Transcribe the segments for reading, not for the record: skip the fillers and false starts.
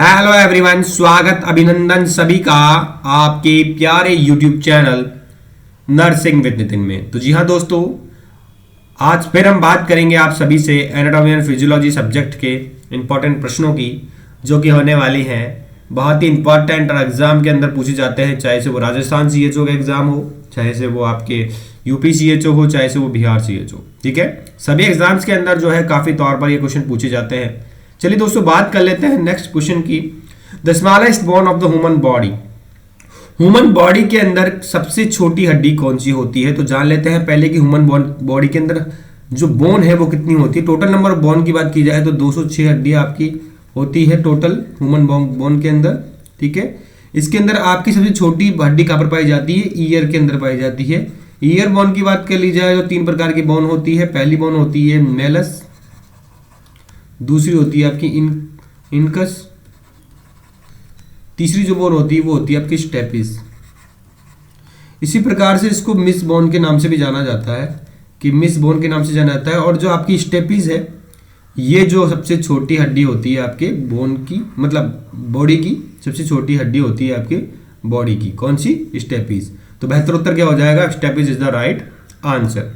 Hello everyone, स्वागत अभिनंदन सभी का आपके प्यारे YouTube channel nursing with Nitin में। तो जी हाँ दोस्तों, आज फिर हम बात करेंगे आप सभी से एनाटॉमी एंड फिजियोलॉजी सब्जेक्ट के इंपॉर्टेंट प्रश्नों की, जो कि होने वाली हैं बहुत ही इंपॉर्टेंट और एग्जाम के अंदर पूछे जाते हैं, चाहे से वो राजस्थान सीएचओ का एग्जाम हो, चाहे से वो आपके यूपी सीएचओ हो, चाहे से वो बिहार सीएचओ। ठीक है, सभी एग्जाम्स के अंदर जो है काफी तौर पर ये क्वेश्चन पूछे जाते हैं। चलिए दोस्तों, बात कर लेते हैं नेक्स्ट क्वेश्चन की। The smallest bone of the human body. Human body के अंदर सबसे छोटी हड्डी कौन सी होती है? तो जान लेते हैं पहले कि ह्यूमन बॉडी के अंदर जो बोन है वो कितनी होती है। टोटल नंबर ऑफ बोन की बात की जाए तो 206 हड्डियां आपकी होती है टोटल ह्यूमन बोन के अंदर। ठीक है, इसके अंदर आपकी सबसे छोटी हड्डी कहाँ पर पाई जाती है? ईयर के अंदर पाई जाती है। ईयर बोन की बात कर ली जाए तो 3 प्रकार की बोन होती है। पहली बोन होती है मेलस, दूसरी होती है आपकी इनकस, तीसरी जो बोन होती है वो होती है आपकी स्टेपिस। इसी प्रकार से इसको मिस बोन के नाम से भी जाना जाता है, कि मिस बोन के नाम से जाना जाता है। और जो आपकी स्टेपिस है, ये जो सबसे छोटी हड्डी होती है आपके बोन की, मतलब बॉडी की सबसे छोटी हड्डी होती है आपके बॉडी की। कौन सी? स्टेपिस। तो बेहतर उत्तर क्या हो जाएगा? Stapes is the right answer.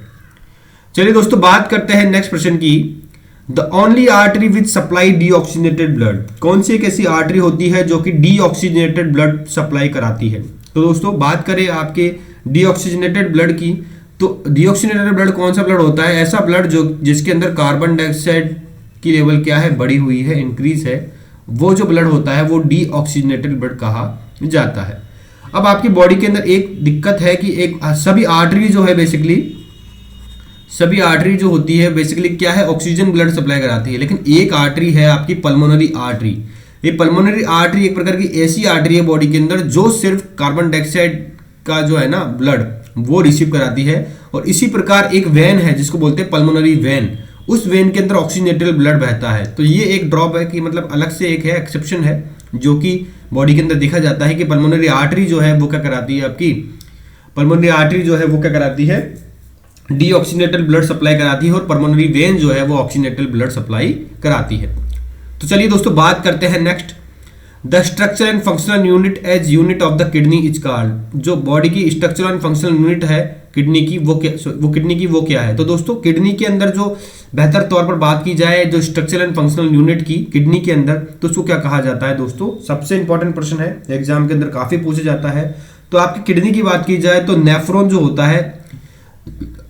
चलिए दोस्तों, बात करते हैं नेक्स्ट प्रश्न की। The only artery which supply deoxygenated blood. कौन सी एक ऐसी आर्टरी होती है जो कि डीऑक्सीजनेटेड ब्लड सप्लाई कराती है? तो दोस्तों, बात करें आपके डीऑक्सीजनेटेड ब्लड की, तो डीऑक्सीजनेटेड ब्लड कौन सा ब्लड होता है? ऐसा ब्लड जो जिसके अंदर कार्बन डाइऑक्साइड की लेवल क्या है? बढ़ी हुई है, इंक्रीज है, वो जो ब्लड होता है वो डीऑक्सीजनेटेड ब्लड कहा जाता है। अब आपकी बॉडी के अंदर एक दिक्कत है कि एक सभी आर्टरी जो है बेसिकली, सभी आर्टरी जो होती है बेसिकली क्या है? ऑक्सीजन ब्लड सप्लाई कराती है। लेकिन एक आर्टरी है आपकी पल्मोनरी आर्टरी। ये पल्मोनरी आर्टरी एक प्रकार की ऐसी आर्टरी है बॉडी के अंदर जो सिर्फ कार्बन डाइऑक्साइड का जो है ना ब्लड वो रिसीव कराती है। और इसी प्रकार एक वेन है जिसको बोलते हैं पल्मोनरी वेन, उस वेन के अंदर ऑक्सीजनेटेड ब्लड बहता है। तो ये एक ड्रॉप है कि मतलब अलग से एक है, एक्सेप्शन है, जो कि बॉडी के अंदर देखा जाता है कि पल्मोनरी आर्टरी जो है वो क्या कराती है? आपकी पल्मोनरी आर्टरी जो है वो क्या कराती है? डीऑक्सीजनेटेड ब्लड सप्लाई कराती है। और पल्मोनरी वेन जो है वो ऑक्सीजनेटेड ब्लड सप्लाई कराती है। तो चलिए दोस्तों, बात करते हैं next. The structure and functional unit as unit of the kidney is called. जो बॉडी की स्ट्रक्चरल एंड फंक्शनल यूनिट है किडनी की, वो क्या है? तो दोस्तों, किडनी के अंदर जो बेहतर तौर पर बात की जाए जो स्ट्रक्चरल एंड फंक्शनल यूनिट की किडनी के अंदर, तो उसको क्या कहा जाता है? दोस्तों, सबसे इंपॉर्टेंट प्रश्न है, एग्जाम के अंदर काफी पूछा जाता है। तो आपकी किडनी की बात की जाए तो नेफ्रॉन जो होता है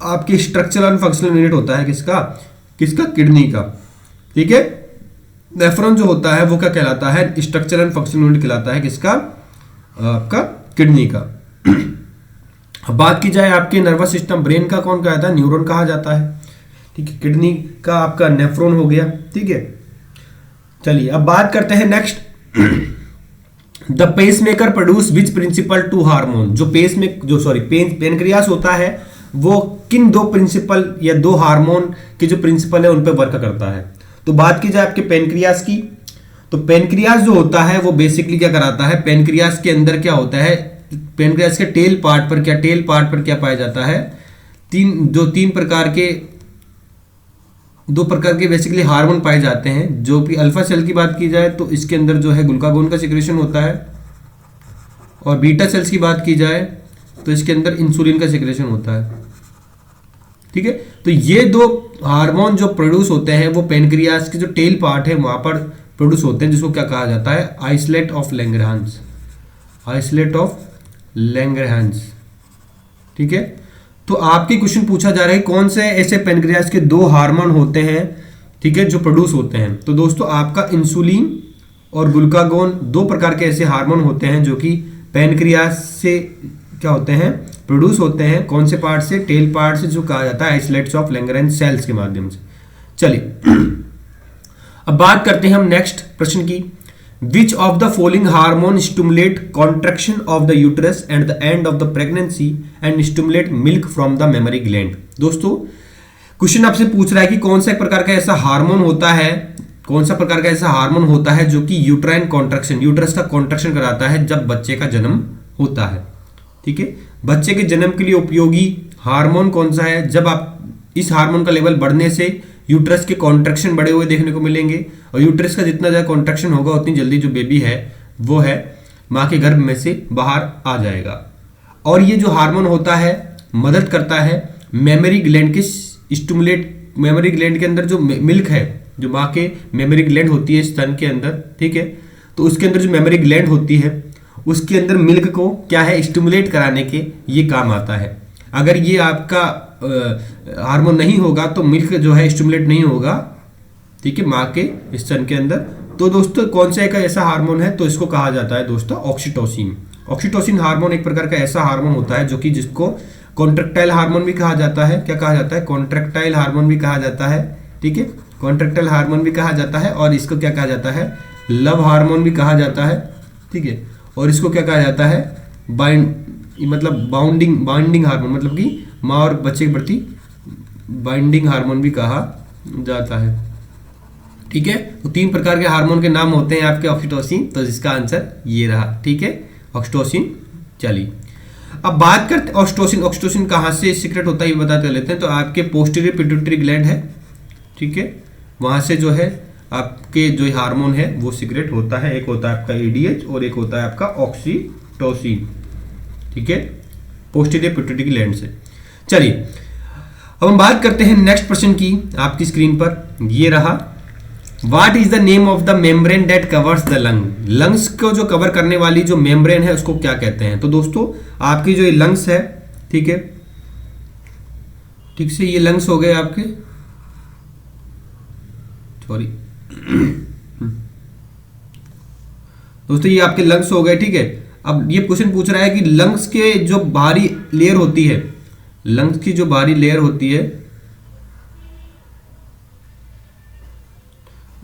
आपकी स्ट्रक्चरल एंड फंक्शनल यूनिट होता है किसका? किडनी का। ठीक है, नेफ्रॉन जो होता है वो क्या कहलाता है? स्ट्रक्चरल एंड फंक्शनल यूनिट कहलाता है किसका? आपका किडनी का। अब बात की जाए आपके नर्वस सिस्टम, ब्रेन का कौन कहता है? न्यूरॉन कहा जाता है। ठीक है, किडनी का आपका नेफ्रॉन हो गया। ठीक है, चलिए अब बात करते हैं next. The pacemaker produce which principal two hormone. जो पेनक्रियास होता है वो किन 2 प्रिंसिपल या 2 हार्मोन के जो प्रिंसिपल है उन पे वर्क करता है? तो बात की जाए आपके पेनक्रियास की, तो पेनक्रियास जो होता है वो बेसिकली क्या कराता है? पेनक्रियास के अंदर क्या होता है? पेनक्रियास के टेल पार्ट पर क्या पाया जाता है? 3 प्रकार के बेसिकली हार्मोन पाए जाते हैं। जो कि अल्फा सेल की बात की जाए तो इसके अंदर जो है ग्लूकागोन का सिक्रेशन होता है, और बीटा सेल्स की बात की जाए तो इसके अंदर इंसुलिन का सिक्रेशन होता है। ठीक है, तो ये 2 हार्मोन जो प्रोड्यूस होते हैं वो पेनक्रियास के जो टेल पार्ट है वहां पर प्रोड्यूस होते हैं, जिसको क्या कहा जाता है? Islet of Langerhans. ठीक है, तो आपके क्वेश्चन पूछा जा रहा है कौन से ऐसे पेनक्रियास के 2 हार्मोन होते हैं, ठीक है, जो प्रोड्यूस होते हैं। तो दोस्तों, आपका इंसुलिन और ग्लूकागोन 2 प्रकार के ऐसे हार्मोन होते हैं जो कि पेनक्रियास से क्या होते हैं? प्रोड्यूस होते हैं। कौन से पार्ट से? टेल पार्ट से, जो कहा जाता है आइसलेट्स ऑफ लैंगरहैंस सेल्स के माध्यम से। चलिए अब बात करते हैं हम नेक्स्ट प्रश्न की। Which of the following hormone stimulate contraction of the uterus and the end of the pregnancy and stimulate milk from the mammary gland. दोस्तों, क्वेश्चन आपसे पूछ रहा है कि कौन सा एक प्रकार का ऐसा हार्मोन होता है जो कि यूट्राइन कॉन्ट्रैक्शन, यूट्रस का कॉन्ट्रैक्शन कराता है जब बच्चे का जन्म होता है। ठीक है, बच्चे के जन्म के लिए उपयोगी हार्मोन कौन सा है? जब आप इस हार्मोन का लेवल बढ़ने से यूट्रस के कॉन्ट्रैक्शन बढ़े हुए देखने को मिलेंगे, और यूट्रस का जितना ज़्यादा कॉन्ट्रैक्शन होगा उतनी जल्दी जो बेबी है वो है माँ के गर्भ में से बाहर आ जाएगा। और ये जो हार्मोन होता है मदद करता है मेमोरी ग्लैंड के स्टिमुलेट, मेमोरी ग्लैंड के अंदर जो मिल्क है, जो माँ के मेमोरी ग्लैंड होती है स्तन के अंदर, ठीक है, तो उसके अंदर जो मेमोरी ग्लैंड होती है उसके अंदर मिल्क को क्या है स्टिमुलेट कराने के ये काम आता है। अगर ये आपका हार्मोन नहीं होगा तो मिल्क जो है स्टिमुलेट नहीं होगा, ठीक है, माँ के स्तन के अंदर। तो दोस्तों कौन सा एक ऐसा हार्मोन है, तो इसको कहा जाता है दोस्तों ऑक्सीटोसिन। ऑक्सीटोसिन हार्मोन एक प्रकार का ऐसा हार्मोन होता है जो कि जिसको कॉन्ट्रैक्टाइल हार्मोन भी कहा जाता है। क्या कहा जाता है? कॉन्ट्रैक्टाइल हार्मोन भी कहा जाता है, ठीक है, कॉन्ट्रैक्टाइल हार्मोन भी कहा जाता है। और इसको क्या कहा जाता है? लव हार्मोन भी कहा जाता है, ठीक है। और इसको क्या कहा जाता है? मतलब बाइंडिंग हार्मोन, मतलब कि माँ और बच्चे के प्रति बाइंडिंग हार्मोन भी कहा जाता है, ठीक है। तो 3 प्रकार के हार्मोन के नाम होते हैं आपके ऑक्सीटोसिन, तो इसका आंसर ये रहा, ठीक है, ऑक्सीटोसिन। चलिए अब बात करते हैं ऑक्सीटोसिन। ऑक्सीटोसिन कहाँ से सीक्रेट होता है ये बताते लेते हैं। तो आपके पोस्टीरियर पिट्यूटरी ग्लैंड है, ठीक है, वहाँ से जो है आपके जो हार्मोन है वो सीक्रेट होता है। एक होता है आपका एडीएच और एक होता है आपका ऑक्सीटोसिन, ठीक है, पोस्टीरियर पिट्यूटरी ग्लैंड से। चलिए अब हम बात करते हैं नेक्स्ट प्रश्न की। आपकी स्क्रीन पर ये रहा, what is the name of the membrane that covers the lung. Lungs को जो कवर करने वाली जो मेम्ब्रेन है उसको क्या कहते हैं? तो दोस्तों आपकी जो ये लंग्स है, ठीक है, ठीक से ये लंग्स हो गए आपके, सॉरी दोस्तों ये आपके लंग्स हो गए, ठीक है। अब ये क्वेश्चन पूछ रहा है कि लंग्स के जो बाहरी लेयर होती है, लंग्स की जो बाहरी लेयर होती है,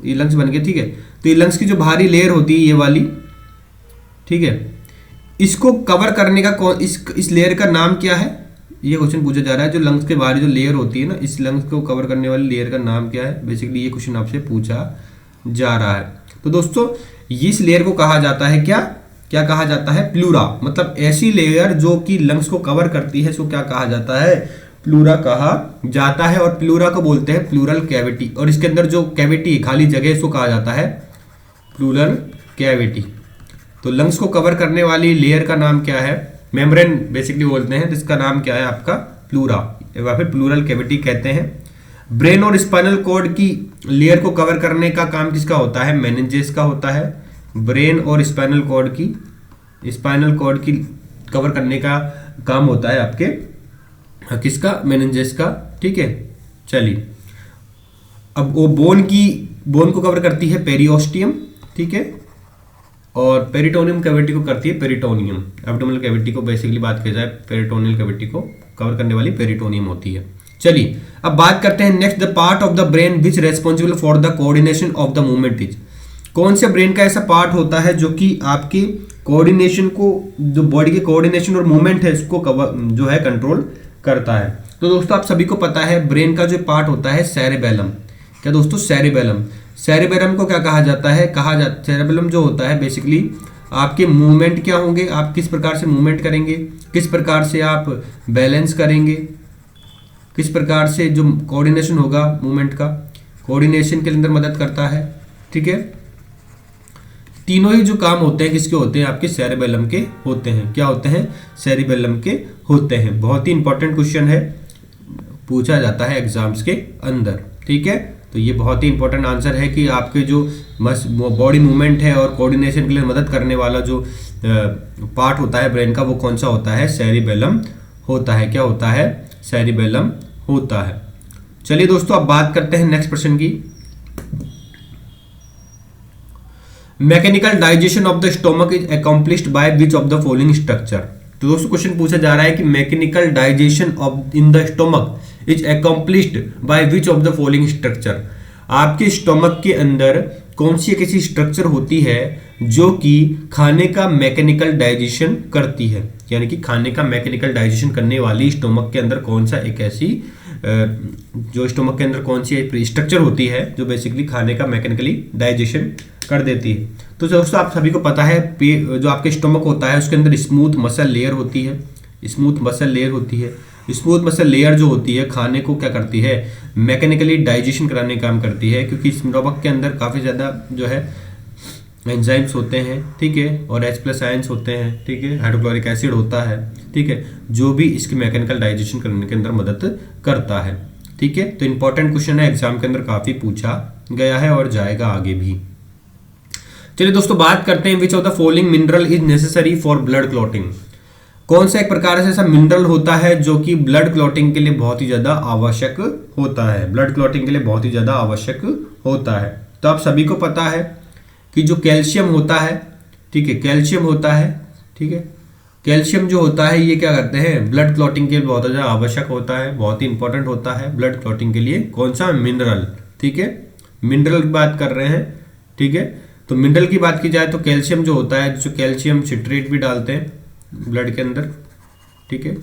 ये लंग्स बन गए, ठीक है। तो ये लंग्स की जो बाहरी लेयर होती है ये वाली, ठीक है, इसको कवर करने का इस लेयर का नाम क्या है? ये क्वेश्चन पूछा जा रहा है। जो लंग्स के बाहरी जो लेयर होती है ना, इस लंग्स को कवर करने वाली लेयर का नाम क्या है? बेसिकली ये क्वेश्चन आपसे पूछा जा रहा है। तो दोस्तों इस लेयर को कहा जाता है क्या कहा जाता है? प्लूरा। मतलब ऐसी लेयर जो कि लंग्स को कवर करती है इसको क्या कहा जाता है? प्लूरा कहा जाता है। और प्लूरा को बोलते हैं प्लूरल कैविटी। और इसके अंदर जो कैविटी खाली जगह इसको कहा जाता है प्लूरल कैविटी। तो लंग्स को कवर करने वाली लेयर का नाम क्या है? मेम्ब्रेन बेसिकली बोलते हैं, जिसका नाम क्या है आपका? प्लूरा, या फिर प्लूरल कैविटी कहते हैं। ब्रेन और स्पाइनल कॉर्ड की लेयर को कवर करने का काम किसका होता है? मेनिंजेस का होता है। ब्रेन और स्पाइनल कॉर्ड की कवर करने का काम होता है आपके किसका? मेनिंजेस का, ठीक है। चलिए अब वो बोन को कवर करती है पेरिओस्टियम, ठीक है, और पेरिटोनियम कैविटी को करती है पेरिटोनियम। एब्डोमिनल कैविटी को बेसिकली बात की जाए, पेरिटोनियल कैविटी को कवर करने वाली पेरिटोनियम होती है। चलिए अब बात करते हैं next, the part of the brain which responsible for the coordination of the movement is. कौन से ब्रेन का ऐसा पार्ट होता है जो कि आपकी कोऑर्डिनेशन को, जो बॉडी के कोऑर्डिनेशन और मूवमेंट है उसको कवर जो है कंट्रोल करता है? तो दोस्तों आप सभी को पता है ब्रेन का जो पार्ट होता है सेरेबेलम। क्या दोस्तों? सेरेबेलम। सेरेबेलम को क्या कहा जाता है? सेरेबेलम जो होता है बेसिकली आपके मूवमेंट क्या होंगे, आप किस प्रकार से मूवमेंट करेंगे, किस प्रकार से आप बैलेंस करेंगे, किस प्रकार से जो कोऑर्डिनेशन होगा मूवमेंट का, कोऑर्डिनेशन के अंदर मदद करता है, ठीक है। तीनों ही जो काम होते हैं किसके होते हैं? आपके सेरेबेलम के होते हैं। क्या होते हैं? सेरेबेलम के होते हैं। बहुत ही इंपॉर्टेंट क्वेश्चन है, पूछा जाता है एग्जाम्स के अंदर, ठीक है। तो ये बहुत ही इंपॉर्टेंट आंसर है कि आपके जो बॉडी मूवमेंट है और कोऑर्डिनेशन के लिए मदद करने वाला जो पार्ट होता है ब्रेन का वो कौन सा होता है? सेरिबेलम होता है। क्या होता है? सेरिबेलम होता है। चलिए दोस्तों अब बात करते हैं नेक्स्ट प्रश्न की। Mechanical digestion of the stomach is accomplished by which of the following structure. तो दोस्तों क्वेश्चन पूछा जा रहा है कि mechanical digestion of in the stomach is accomplished by which of the following structure. आपके स्टोमक के अंदर कौन सी एक ऐसी स्ट्रक्चर होती है जो कि खाने का मैकेनिकल डाइजेशन करती है, यानी कि खाने का मैकेनिकल डाइजेशन करने वाली स्टोमक के अंदर कौन सा एक ऐसी जो स्टोमक के अंदर कौन सी एक स्ट्रक्चर होती है जो बेसिकली खाने का मैकेनिकली डाइजेशन कर देती है। तो दोस्तों आप सभी को पता है जो आपके स्टोमक होता है उसके अंदर स्मूथ मसल लेयर होती है, स्मूथ मसल लेयर होती है। स्मूथ मसल लेयर जो होती है खाने को क्या करती है, मैकेनिकली डाइजेशन कराने का काम करती है, क्योंकि स्टमक के अंदर काफ़ी ज़्यादा जो है एंजाइम्स होते हैं, ठीक है, और H+ आयंस होते हैं, ठीक है, हाइड्रोक्लोरिक एसिड होता है, ठीक है, जो भी इसकी मैकेनिकल डाइजेशन करने के अंदर मदद करता है, ठीक है। तो इंपॉर्टेंट क्वेश्चन है, एग्जाम के अंदर काफ़ी पूछा गया है और जाएगा आगे भी। चलिए दोस्तों बात करते हैं, which of the following mineral is necessary for blood clotting. कौन सा एक प्रकार से ऐसा मिनरल होता है जो कि ब्लड क्लॉटिंग के लिए बहुत ही ज्यादा आवश्यक होता है, ब्लड क्लॉटिंग के लिए बहुत ही ज्यादा आवश्यक होता है। तो आप सभी को पता है कि जो कैल्शियम होता है, ठीक है, कैल्शियम होता है, ठीक है, कैल्शियम जो होता है ये क्या करते हैं, ब्लड क्लॉटिंग के लिए बहुत ज़्यादा आवश्यक होता है, बहुत ही इंपॉर्टेंट होता है ब्लड क्लॉटिंग के लिए। कौन सा मिनरल, ठीक है, मिनरल की बात कर रहे हैं, ठीक है। तो मिनरल की बात की जाए तो कैल्शियम जो होता है, जो कैल्शियम सिट्रेट भी डालते हैं ब्लड के अंदर, ठीक है,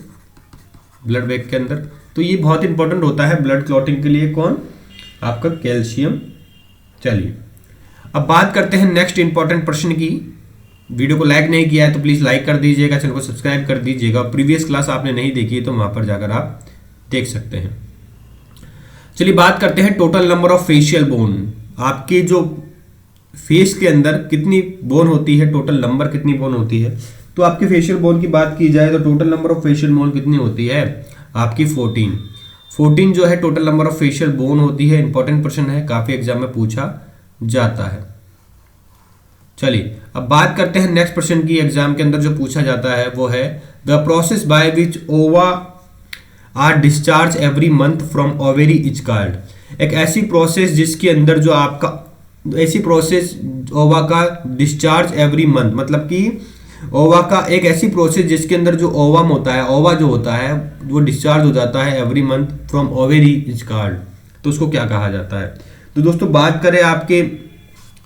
ब्लड बैग के अंदर, तो ये बहुत इंपॉर्टेंट होता है ब्लड क्लॉटिंग के लिए। कौन, आपका कैल्शियम। चलिए अब बात करते हैं नेक्स्ट इंपॉर्टेंट प्रश्न की। वीडियो को लाइक नहीं किया है तो प्लीज लाइक कर दीजिएगा, चैनल को सब्सक्राइब कर दीजिएगा। प्रीवियस क्लास आपने नहीं देखी है तो वहां पर जाकर आप देख सकते हैं। चलिए बात करते हैं total number of facial bone. आपके जो फेस के अंदर कितनी बोन होती है, टोटल नंबर कितनी बोन होती है। तो आपके फेशियल बोन की बात की जाए तो total number of facial bone कितनी होती है आपकी 14 जो है total number of facial bone होती है। इंपॉर्टेंट प्रश्न है, काफी एग्जाम में पूछा जाता है। चलिए अब बात करते हैं नेक्स्ट प्रश्न की। एग्जाम के अंदर जो पूछा जाता है वो है the process by which ova are discharge every month from ovary is called. एक ऐसी प्रोसेस जिसके अंदर जो आपका, ऐसी प्रोसेस ओवा का डिस्चार्ज एवरी मंथ, मतलब कि ओवा का एक ऐसी प्रोसेस जिसके अंदर जो ओवम होता है, ओवा जो होता है वो डिस्चार्ज हो जाता है every month from ovary is called. तो उसको क्या कहा जाता है। तो दोस्तों बात करें आपके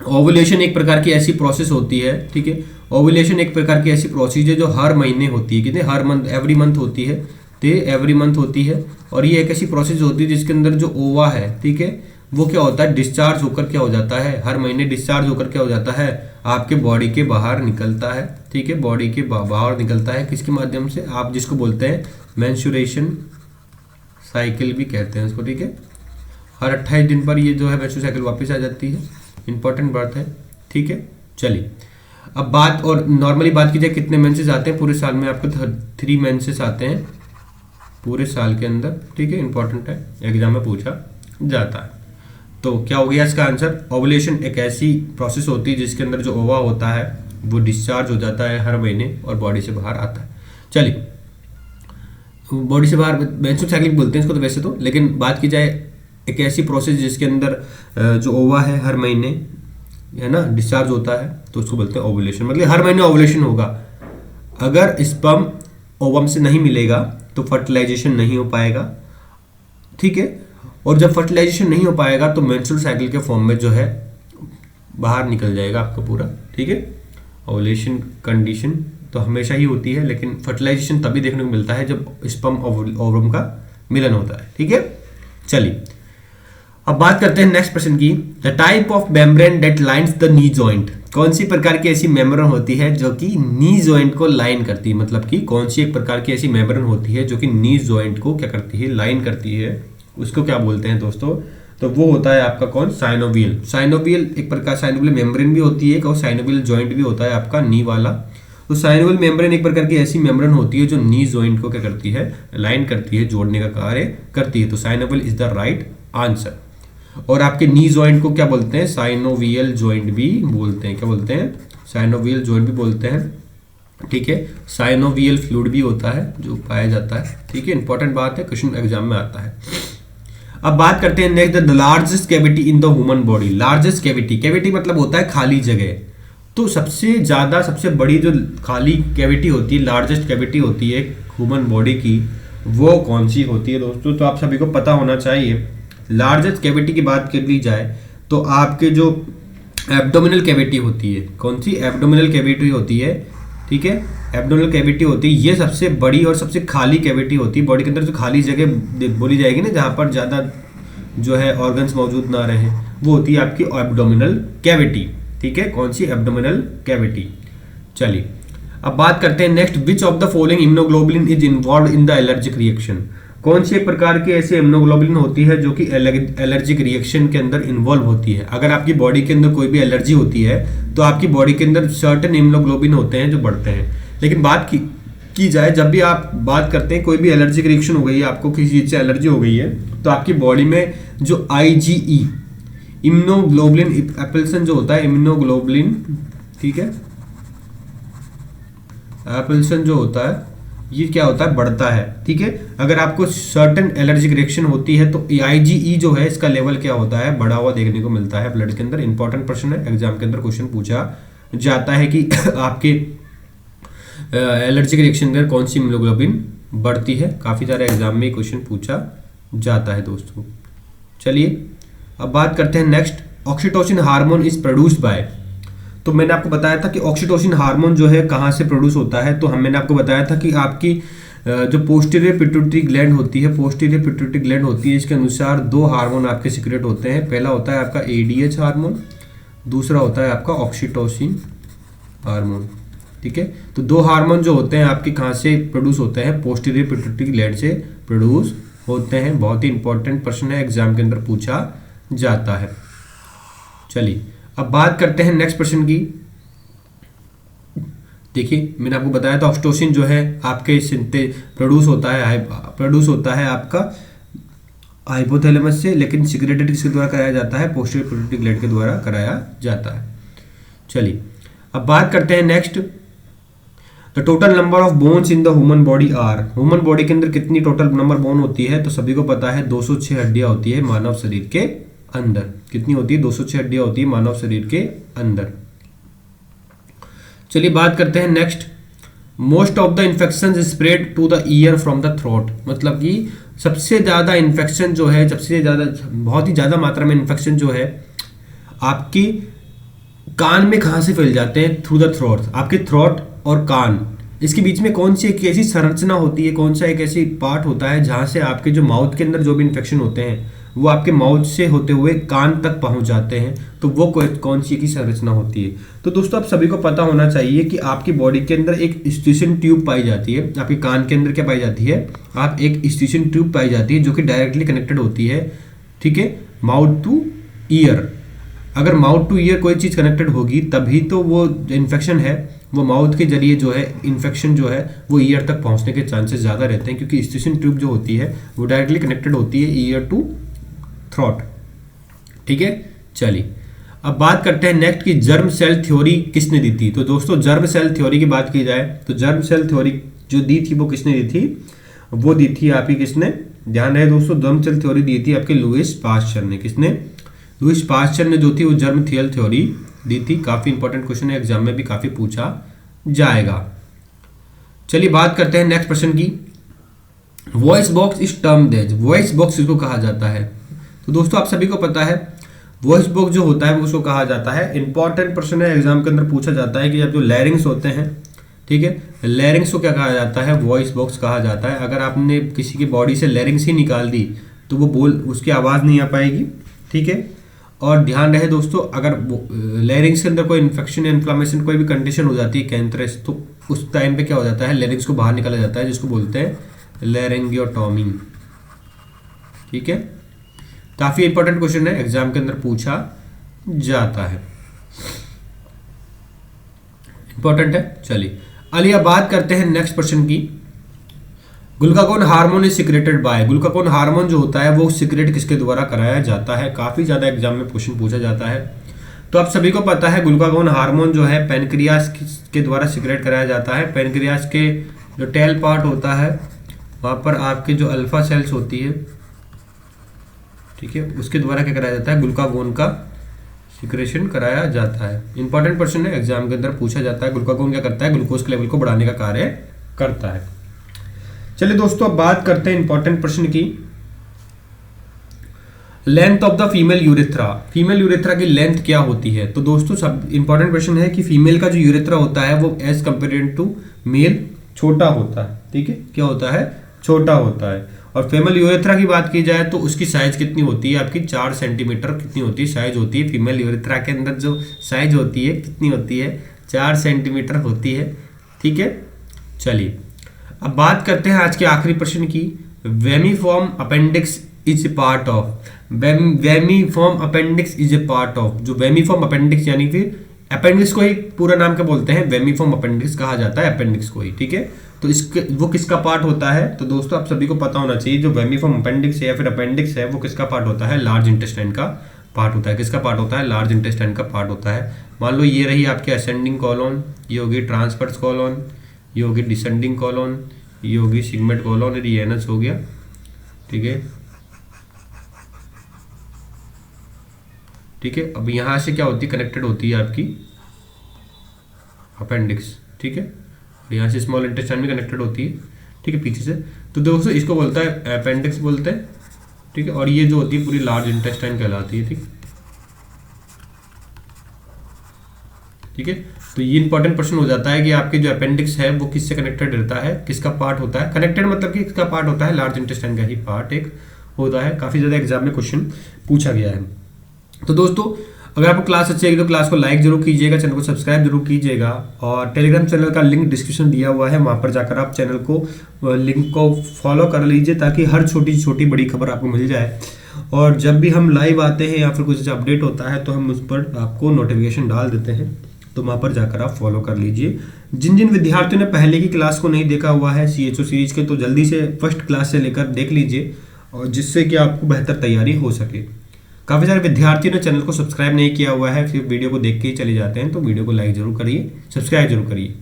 ओवुलेशन एक प्रकार की ऐसी प्रोसेस होती है, ठीक है, ओवुलेशन एक प्रकार की ऐसी प्रोसेस है जो हर महीने होती है, कितने, हर मंथ, एवरी मंथ होती है, तो एवरी मंथ होती है। और ये एक ऐसी प्रोसेस होती है जिसके अंदर जो ओवा है, ठीक है, वो क्या होता है, डिस्चार्ज होकर क्या हो जाता है, हर महीने डिस्चार्ज होकर क्या हो जाता है, आपके बॉडी के बाहर निकलता है, ठीक है, बॉडी के बाहर निकलता है। किसके माध्यम से, आप जिसको बोलते हैं मेंस्ट्रुएशन साइकिल भी कहते हैं उसको, ठीक है। हर 28 दिन पर ये जो है मेंस्ट्रुएशन साइकिल वापस आ जाती है। इंपॉर्टेंट बात है, ठीक है। चलिए अब बात, और नॉर्मली बात की जाए कितने मेंसेस आते हैं पूरे साल में, आपको 3 मेंसेस आते हैं पूरे साल के अंदर, ठीक है, इंपॉर्टेंट है, एग्जाम में पूछा जाता है। तो क्या हो गया इसका आंसर, ओवुलेशन एक ऐसी प्रोसेस होती है जिसके अंदर जो ओवा होता है वो डिस्चार्ज हो जाता है हर महीने और बॉडी से बाहर आता है। चलिए बॉडी से बाहर मेंस्ट्रुअल साइकिल बोलते हैं इसको तो वैसे तो, लेकिन बात की जाए एक ऐसी प्रोसेस जिसके अंदर जो ओवा है हर महीने, है ना, डिस्चार्ज होता है, तो उसको बोलते हैं ओवुलेशन। मतलब हर महीने ओवुलेशन होगा। अगर स्पर्म ओवम से नहीं मिलेगा तो फर्टिलाइजेशन नहीं हो पाएगा, ठीक है, और जब फर्टिलाइजेशन नहीं हो पाएगा तो मेंस्ट्रुअल साइकिल के फॉर्म में जो है बाहर निकल जाएगा आपका पूरा, ठीक है। ओवुलेशन कंडीशन तो हमेशा ही होती है, लेकिन फर्टिलाइजेशन तभी देखने को मिलता है जब स्पर्म ओवम का मिलन होता है, ठीक है। चलिए अब बात करते हैं नेक्स्ट प्रश्न की। The type of membrane that lines the knee joint. कौन सी प्रकार की ऐसी मेम्ब्रेन होती है जो कि नी जॉइंट को लाइन करती है, मतलब कि कौन सी एक प्रकार की ऐसी मेम्ब्रेन होती है जो कि नी जॉइंट को क्या करती है, लाइन करती है, उसको क्या बोलते हैं दोस्तों। तो वो होता है आपका कौन, साइनोवियल। साइनोवियल एक प्रकार, साइनोवियल मेम्ब्रेन भी होती है और साइनोवियल जॉइंट भी होता है आपका नी वाला। तो साइनोवियल मेम्ब्रेन एक प्रकार की ऐसी मेम्ब्रेन होती है जो नी जॉइंट को क्या करती है, लाइन करती है, जोड़ने का कार्य करती है। तो synovial is the right answer. और आपके नी जॉइंट को क्या बोलते हैं, साइनोवियल जॉइंट भी बोलते हैं। क्या बोलते हैं, साइनोवियल जॉइंट भी बोलते हैं, ठीक है। साइनोवियल फ्लूइड भी होता है जो पाया जाता है, ठीक है। इंपॉर्टेंट बात है, क्वेश्चन एग्जाम में आता है। अब बात करते हैं next, the largest cavity in the human body. Largest cavity, cavity मतलब होता है खाली जगह। तो सबसे ज्यादा, सबसे बड़ी जो खाली कैविटी होती है, लार्जेस्ट कैविटी होती है ह्यूमन बॉडी की, वो कौन सी होती है दोस्तों। तो आप सभी को पता होना चाहिए। लार्जेस्ट कैविटी की बात कर ली जाए तो आपके जो एब्डोमिनल कैविटी होती है, कौन सी, एब्डोमिनल कैविटी होती है, ठीक है, एब्डोमिनल कैविटी होती है, ये सबसे बड़ी और सबसे खाली कैविटी होती है। बॉडी के अंदर जो खाली जगह बोली जाएगी ना, जहाँ पर ज़्यादा जो है ऑर्गन्स मौजूद ना रहे, वो होती है आपकी एब्डोमिनल कैविटी, ठीक है। कौन सी, एब्डोमिनल कैविटी। चलिए अब बात करते हैं next, which of the following immunoglobulin is involve in the allergic reaction. कौन सी एक प्रकार की ऐसी इम्यूनोग्लोबुलिन होती है जो कि एलर्जिक रिएक्शन के अंदर इन्वॉल्व होती है। अगर आपकी बॉडी के अंदर कोई भी एलर्जी होती है तो आपकी बॉडी के अंदर सर्टेन इम्यूनोग्लोबुलिन होते हैं जो बढ़ते हैं। लेकिन बात की जाए, जब भी आप बात करते हैं कोई भी एलर्जिक रिएक्शन हो गई है, आपको किसी चीज से एलर्जी हो गई है, तो आपकी बॉडी में जो IgE इम्यूनोग्लोबुलिन एपिल्सन जो होता है, इम्यूनोग्लोबुलिन, ठीक है, एपिल्सन जो होता है ये क्या होता है, बढ़ता है। ठीक है, अगर आपको सर्टेन एलर्जिक रिएक्शन होती है तो IgE जो है इसका लेवल क्या होता है, बढ़ा हुआ देखने को मिलता है ब्लड के अंदर। इंपॉर्टेंट प्रश्न है, एग्जाम के अंदर क्वेश्चन पूछा जाता है कि आपके एलर्जिक रिएक्शन के अंदर कौन सी इम्यूनोग्लोबुलिन बढ़ती है। काफी सारे एग्जाम में क्वेश्चन पूछा जाता है दोस्तों। चलिए अब बात करते हैं next, oxytocin hormone is produced by. तो मैंने आपको बताया था कि ऑक्सीटोसिन हार्मोन जो है कहाँ से प्रोड्यूस होता है। तो मैंने आपको बताया था कि आपकी जो पोस्टीरियर पिट्यूटरी ग्लैंड होती है, पोस्टीरियर पिट्यूटरी ग्लैंड होती है, इसके अनुसार दो हार्मोन आपके सीक्रेट होते हैं। पहला होता है आपका ADH हार्मोन, दूसरा होता है आपका ऑक्सीटोसिन हार्मोन। ठीक है, तो दो हार्मोन जो होते हैं आपके कहाँ से प्रोड्यूस होते हैं, पोस्टीरियर पिट्यूटरी ग्लैंड से प्रोड्यूस होते हैं। बहुत ही इंपॉर्टेंट प्रश्न है, एग्जाम के अंदर पूछा जाता है। चलिए अब बात करते हैं नेक्स्ट प्रश्न की। देखिए मैंने आपको बताया था ऑक्सीटोसिन जो है आपके प्रोड्यूस होता है आपका हाइपोथैलेमस से, लेकिन सिक्रेटेड किसके द्वारा कराया जाता है, पोस्टीरियर पिट्यूटरी ग्लैंड के द्वारा कराया जाता है। चलिए अब बात करते हैं next, the total number of bones in the human body are. Human body के अंदर कितनी टोटल नंबर बोन होती है, तो सभी को पता है 206 हड्डियां होती है मानव शरीर के अंदर। कितनी होती है, 206 हड्डियां होती है मानव शरीर के अंदर। चलिए बात करते हैं next, most of the infection spread to the ear from the throat. मतलब कि सबसे ज्यादा इन्फेक्शन जो है, सबसे ज्यादा बहुत ही ज्यादा मात्रा में इन्फेक्शन जो है आपकी कान में कहां से फैल जाते हैं, थ्रू द थ्रोट। आपके थ्रोट और कान, इसके बीच में कौन सी एक ऐसी संरचना होती है, कौन सा एक ऐसी पार्ट होता है जहां से आपके जो माउथ के अंदर जो भी इन्फेक्शन होते हैं वो आपके माउथ से होते हुए कान तक पहुंच जाते हैं, तो वो कौन सी की संरचना होती है। तो दोस्तों आप सभी को पता होना चाहिए कि आपकी बॉडी के अंदर एक स्टीशन ट्यूब पाई जाती है। आपके कान के अंदर क्या पाई जाती है, आप एक स्टीशन ट्यूब पाई जाती है जो कि डायरेक्टली कनेक्टेड होती है, ठीक है, माउथ टू ईयर। अगर माउथ टू ईयर कोई चीज कनेक्टेड होगी तभी तो वो इन्फेक्शन है वो माउथ के जरिए जो है इन्फेक्शन जो है वो ईयर तक पहुंचने के चांसेस ज्यादा रहते हैं, क्योंकि स्टीशन ट्यूब जो होती है वो डायरेक्टली कनेक्टेड होती है ईयर टू थ्रोट। ठीक है, चलिए अब बात करते हैं नेक्स्ट की जर्म सेल थ्योरी किसने दी थी। तो दोस्तों जर्म सेल थ्योरी की बात की जाए तो जर्म सेल थ्योरी जो दी थी वो किसने दी थी, वो दी थी आपकी किसने, ध्यान रहे दोस्तों, जर्म सेल थ्योरी दी थी आपके लुईस पास्चर ने। किसने, लुईस पास्चर ने जो थी वो जर्म सेल थ्योरी दी थी। काफी इंपॉर्टेंट क्वेश्चन है, एग्जाम में भी काफी पूछा जाएगा। चलिए बात करते हैं नेक्स्ट प्रश्न की, voice box is termed as. Voice box इसको कहा जाता है। तो दोस्तों आप सभी को पता है वॉइस बॉक्स जो होता है वो उसको कहा जाता है। इंपॉर्टेंट प्रश्न है, एग्जाम के अंदर पूछा जाता है कि जब जो लैरिंग्स होते हैं, ठीक है, लैरिंग्स को क्या कहा जाता है, वॉइस बॉक्स कहा जाता है। अगर आपने किसी की बॉडी से लैरिंग्स ही निकाल दी तो वो उसकी आवाज नहीं आ पाएगी। ठीक है, और ध्यान रहे दोस्तों, अगर लैरिंग्स के अंदर कोई इन्फेक्शन या इन्फ्लामेशन कोई भी कंडीशन हो जाती है, कैंथरस, तो उस टाइम पे क्या हो जाता है, लैरिंग्स को बाहर निकाला जाता है, जिसको बोलते हैं लैरिंगियोटॉमी। ठीक है, काफी इंपॉर्टेंट क्वेश्चन है, एग्जाम के अंदर पूछा जाता है, इंपॉर्टेंट है। चलिए अलिया बात करते हैं नेक्स्ट प्रश्न की, glucagon hormone is secreted by. Glucagon hormone जो होता है वो सिक्रेट किसके द्वारा कराया जाता है, काफी ज्यादा एग्जाम में क्वेश्चन पूछा जाता है। तो आप सभी को पता है ग्लूकागोन हार्मोन जो है पेनक्रियास के द्वारा सिक्रेट कराया जाता है। पेनक्रियास के जो टेल पार्ट होता है वहां पर आपके जो अल्फा सेल्स होती है, ठीक है, उसके द्वारा क्या कराया जाता है, ग्लूकागोन का सिक्रेशन कराया जाता है। इंपॉर्टेंट क्वेश्चन है, एग्जाम के अंदर पूछा जाता है। ग्लूकागोन क्या करता है, ग्लूकोज के लेवल को बढ़ाने का कार्य करता है। चलिए दोस्तों अब बात करते हैं इंपॉर्टेंट प्रश्न की, length of the female urethra. Female urethra की लेंथ क्या होती है। तो दोस्तों सब इंपॉर्टेंट क्वेश्चन है कि फीमेल का जो यूरेथ्रा होता है वो एज कंपेयर टू मेल छोटा होता है। ठीक है, क्या होता है, छोटा होता है। और फीमेल यूरेथ्रा की बात की जाए तो उसकी साइज कितनी होती है, आपकी 4 सेंटीमीटर कितनी होती है, साइज होती है। फीमेल यूरेथ्रा के अंदर जो साइज होती है कितनी होती है, 4 सेंटीमीटर होती है। ठीक है, चलिए अब बात करते हैं आज के आखिरी प्रश्न की। Vermiform appendix is a part of, vermiform appendix is a part of, जो वेमिफॉर्म अपेंडिक्स यानी फिर अपेंडिक्स को ही पूरा नाम क्या बोलते हैं, वेमिफॉर्म अपेंडिक्स कहा जाता है अपेंडिक्स को ही, ठीक है। तो इसके वो किसका पार्ट होता है, तो दोस्तों आप सभी को पता होना चाहिए जो वेमिफॉर्म अपेंडिक्स है या फिर अपेंडिक्स है वो किसका पार्ट होता है, लार्ज इंटेस्टाइन का पार्ट होता है। किसका पार्ट होता है, लार्ज इंटेस्टाइन का पार्ट होता है। मान लो ये रही आपकी असेंडिंग कॉलोन, ये होगी ट्रांसवर्स कॉलोन, ये होगी डिसेंडिंग कॉलोन, ये होगी सिगमेंट कॉलोन, और ये एनस हो गया, ठीक है। ठीक है, अब यहां से क्या होती है, कनेक्टेड होती है आपकी अपेंडिक्स, ठीक है। यहाँ से स्मॉल इंटेस्टाइन में कनेक्टेड होती है, ठीक है, पीछे से। तो दोस्तों इसको बोलता है अपेंडिक्स बोलते हैं, ठीक है। और ये जो होती है पूरी लार्ज इंटेस्टाइन कहलाती है, ठीक है। तो ये इंपॉर्टेंट प्रश्न हो जाता है कि आपके जो अपेंडिक्स है वो किससे कनेक्टेड रहता है, किसका पार्ट होता है, कनेक्टेड मतलब कि किसका पार्ट होता है, लार्ज इंटेस्टाइन का ही पार्ट एक होता है। काफी ज्यादा एग्जाम में क्वेश्चन पूछा गया है। तो दोस्तों अगर आपको क्लास अच्छी लगी तो क्लास को लाइक जरूर कीजिएगा, चैनल को सब्सक्राइब जरूर कीजिएगा, और टेलीग्राम चैनल का लिंक डिस्क्रिप्शन दिया हुआ है, वहाँ पर जाकर आप चैनल को लिंक को फॉलो कर लीजिए ताकि हर छोटी छोटी बड़ी खबर आपको मिल जाए। और जब भी हम लाइव आते हैं या फिर कुछ अपडेट होता है तो हम उस पर आपको नोटिफिकेशन डाल देते हैं, तो वहाँ पर जाकर आप फॉलो कर लीजिए। जिन जिन विद्यार्थियों ने पहले की क्लास को नहीं देखा हुआ है CHO सीरीज के, तो जल्दी से फर्स्ट क्लास से लेकर देख लीजिए, और जिससे कि आपको बेहतर तैयारी हो सके। काफ़ी सारे विद्यार्थियों ने चैनल को सब्सक्राइब नहीं किया हुआ है, फिर वीडियो को देख के ही चले जाते हैं, तो वीडियो को लाइक जरूर करिए, सब्सक्राइब जरूर करिए।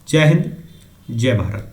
जय हिंद, जय भारत।